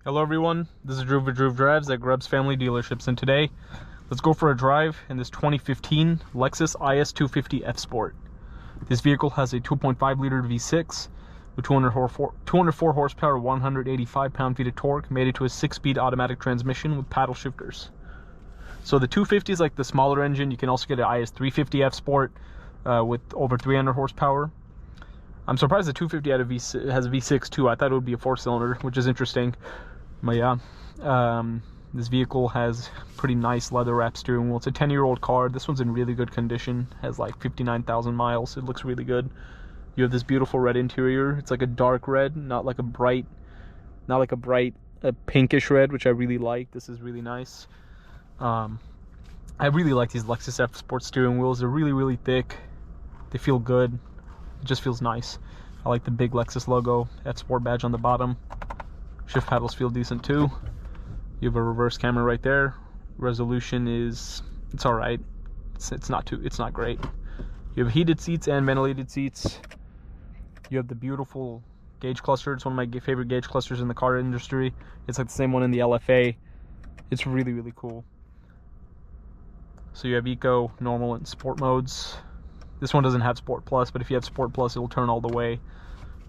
Hello everyone, this is Drew with Drew Drives at Grubbs Family Dealerships, and today let's go for a drive in this 2015 Lexus IS250 F Sport. This vehicle has a 2.5 liter V6 with 204 horsepower, 185 pound-feet of torque, made it to a 6-speed automatic transmission with paddle shifters. So the 250 is like the smaller engine. You can also get an IS350 F Sport with over 300 horsepower. I'm surprised the 250 has a V6 too. I thought it would be a 4-cylinder, which is interesting. But yeah, this vehicle has pretty nice leather wrap steering wheel. It's a 10-year-old car. This one's in really good condition. Has like 59,000 miles. It looks really good. You have this beautiful red interior. It's like a dark red, not like a bright pinkish red, which I really like. This is really nice. I really like these Lexus F Sport steering wheels. They're really thick. They feel good. It just feels nice. I like the big Lexus logo, F Sport badge on the bottom. Shift paddles feel decent too. You have a reverse camera right there. Resolution is, it's all right. It's not great. You have heated seats and ventilated seats. You have the beautiful gauge cluster. It's one of my favorite gauge clusters in the car industry. It's like the same one in the LFA. It's really cool. So you have Eco, Normal, and Sport modes. This one doesn't have Sport Plus, but if you have Sport Plus, it will turn all the way.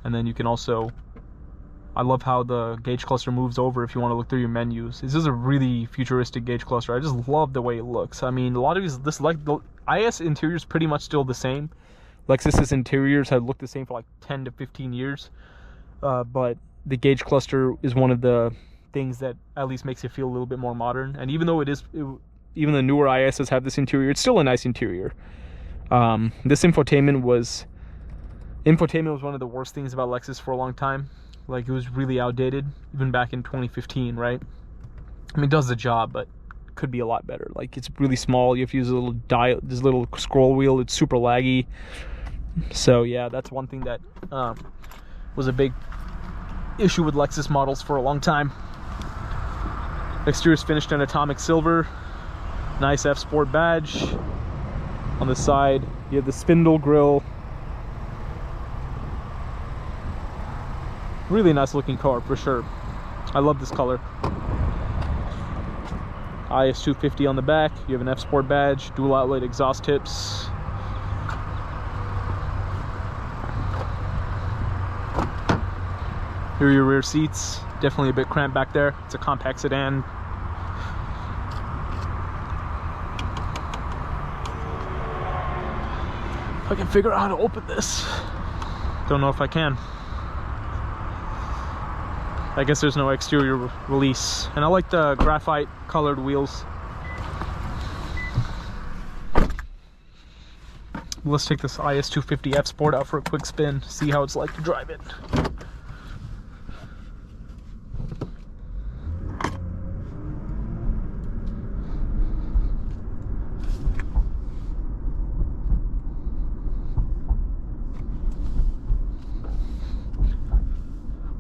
And then you can also, I love how the gauge cluster moves over if you want to look through your menus. This is a really futuristic gauge cluster. I just love the way it looks. I mean, a lot of these, like the IS interior is pretty much still the same. Lexus's interiors have looked the same for like 10 to 15 years. But the gauge cluster is one of the things that at least makes it feel a little bit more modern. And even though even the newer ISs have this interior, it's still a nice interior. This infotainment was one of the worst things about Lexus for a long time. Like, it was really outdated, even back in 2015, right? I mean, it does the job, but could be a lot better. Like, it's really small. You have to use a little dial, this little scroll wheel. It's super laggy. So yeah, that's one thing that was a big issue with Lexus models for a long time. Exterior is finished in atomic silver. Nice F Sport badge. On the side, you have the spindle grille. Really nice looking car for sure. I love this color. IS250 on the back. You have an F Sport badge, dual outlet exhaust tips. Here are your rear seats. Definitely a bit cramped back there. It's a compact sedan. If I can figure out how to open this. Don't know if I can. I guess there's no exterior release. And I like the graphite colored wheels. Let's take this IS250 F Sport out for a quick spin, see how it's like to drive it.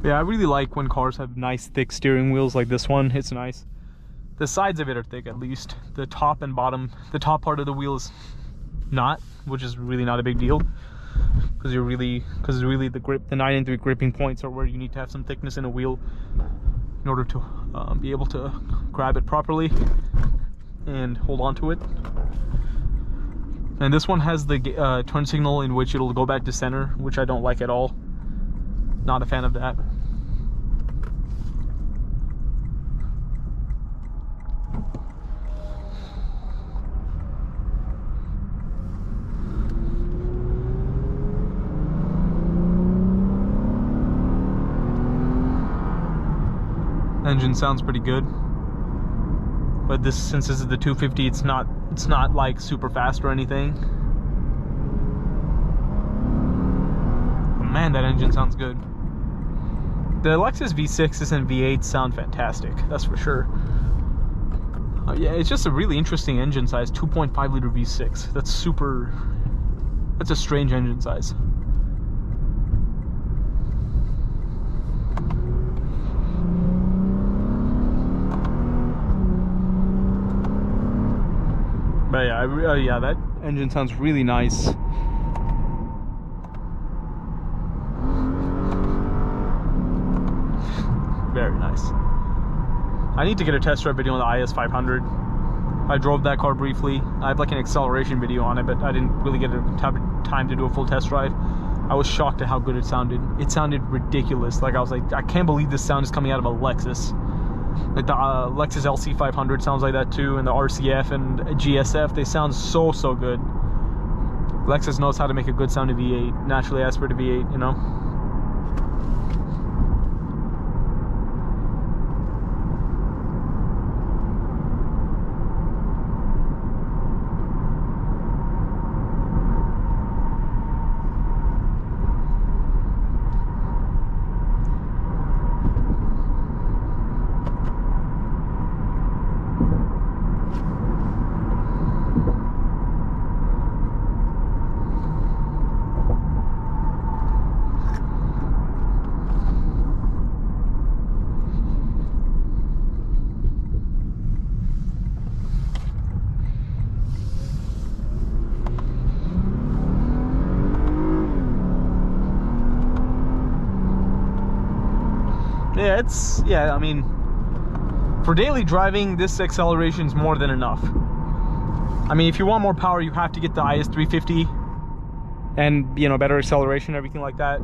Yeah, I really like when cars have nice thick steering wheels like this one. It's nice. The sides of it are thick, at least. The top and bottom, the top part of the wheel is not, which is really not a big deal. Because really the grip, the 9 and 3 gripping points are where you need to have some thickness in a wheel in order to be able to grab it properly and hold on to it. And this one has the turn signal in which it'll go back to center, which I don't like at all. Not a fan of that. Engine sounds pretty good, but since this is the 250, it's not like super fast or anything. But man, that engine sounds good. The Lexus V6s and V8s sound fantastic, that's for sure. Yeah, it's just a really interesting engine size, 2.5 liter V6. That's a strange engine size. But yeah, that engine sounds really nice. Very nice. I need to get a test drive video on the IS 500. I drove that car briefly. I have like an acceleration video on it, but I didn't really get time to do a full test drive. I was shocked at how good it sounded. It sounded ridiculous. Like I was like, I can't believe this sound is coming out of a Lexus. Like the Lexus LC 500 sounds like that too, and the RCF and GSF, they sound so good. Lexus knows how to make a good sounding V8, naturally aspirated V8, you know. Yeah, I mean, for daily driving, this acceleration is more than enough. I mean, if you want more power, you have to get the IS 350 and, you know, better acceleration, everything like that.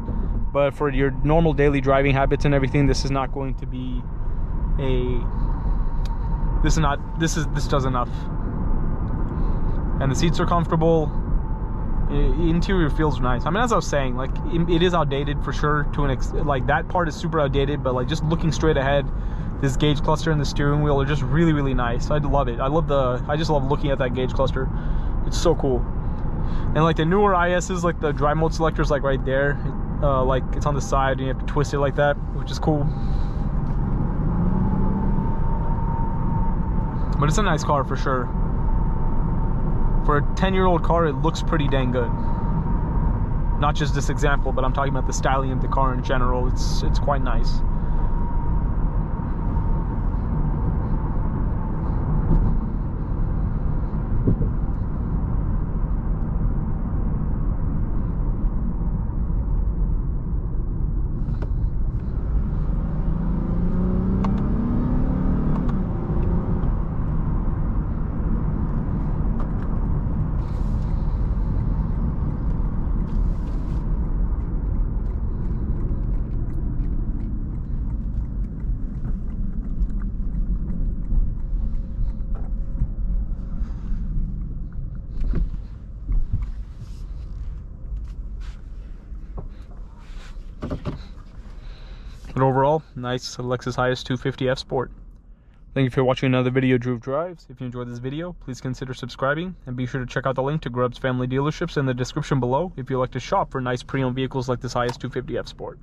But for your normal daily driving habits and everything, this is not going to be this does enough. And the seats are comfortable. Interior feels nice. I mean, as I was saying, like it is outdated for sure. Like that part is super outdated, but like just looking straight ahead, this gauge cluster and the steering wheel are just really nice. I love it. I just love looking at that gauge cluster. It's so cool. And like the newer ISs, like the drive mode selector is like right there. Like it's on the side and you have to twist it like that, which is cool. But it's a nice car for sure. For a 10-year-old car, it looks pretty dang good. Not just this example, but I'm talking about the styling of the car in general. It's quite nice. But overall, nice Lexus IS 250 F Sport. Thank you for watching another video of Drew Drives. If you enjoyed this video, please consider subscribing and be sure to check out the link to Grubb's family dealerships in the description below if you'd like to shop for nice pre-owned vehicles like this IS 250 F Sport.